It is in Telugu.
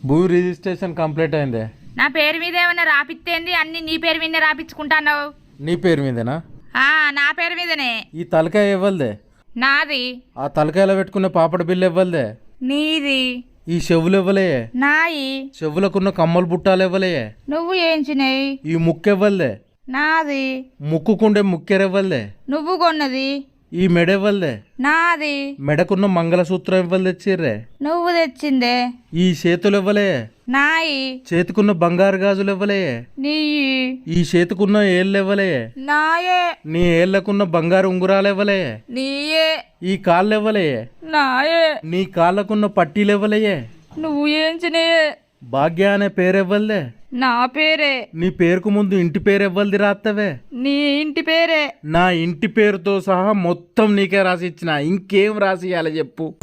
భూ రిజిస్ట్రేషన్ కంప్లీట్ అయిందే. నా పేరు మీద ఏమన్నా రాపిత్తేంది? అన్ని నీ పేరు మీదనే రాపించుకుంటాన్నావు. నీ పేరు మీదేనా? నా పేరు మీదనే. ఈ తలకాయ ఇవ్వలదే. నాది. ఆ తలకాయలో పెట్టుకున్న పాపడ బిల్లు ఇవ్వలదే. నీది. ఈ చెవులు ఇవ్వలే. నాయి. చెవులకున్న కమ్మలు బుట్టాలు ఇవ్వలే. నువ్వు ఏంచినాయి? ఈ ముక్కు ఇవ్వలదే. నాది. ముక్కుకుండే ముక్కెరెవ్వలదే. నువ్వు కొన్నది. ఈ మెడ ఇవ్వలదే. నాది. మెడకున్న మంగళసూత్రం ఇవ్వలు తెచ్చిర్రే. నువ్వు తెచ్చిందే. ఈ చేతులు ఇవ్వలే. నాయి. చేతికున్న బంగారు గాజులు ఇవ్వలే. నీయి. ఈ చేతికున్న ఏళ్ళు ఇవ్వలే. నాయే. నీ ఏళ్లకున్న బంగారు ఉంగురాలు ఇవ్వలే. నీయే. ఈ కాళ్ళు ఇవ్వలే. నాయే. నీ కాళ్ళకున్న పట్టీలు ఇవ్వలే. నువ్వు ఏంచినాయే? భాగ్య అనే పేరు ఇవ్వలే. నా పేరే. నీ పేరుకు ముందు ఇంటి పేరు ఇవ్వలది రాత్తవే. నీ ఇంటి పేరే. నా ఇంటి పేరుతో సహా మొత్తం నీకే రాసి ఇచ్చిన. ఇంకేం రాసి ఇవ్వాలి చెప్పు?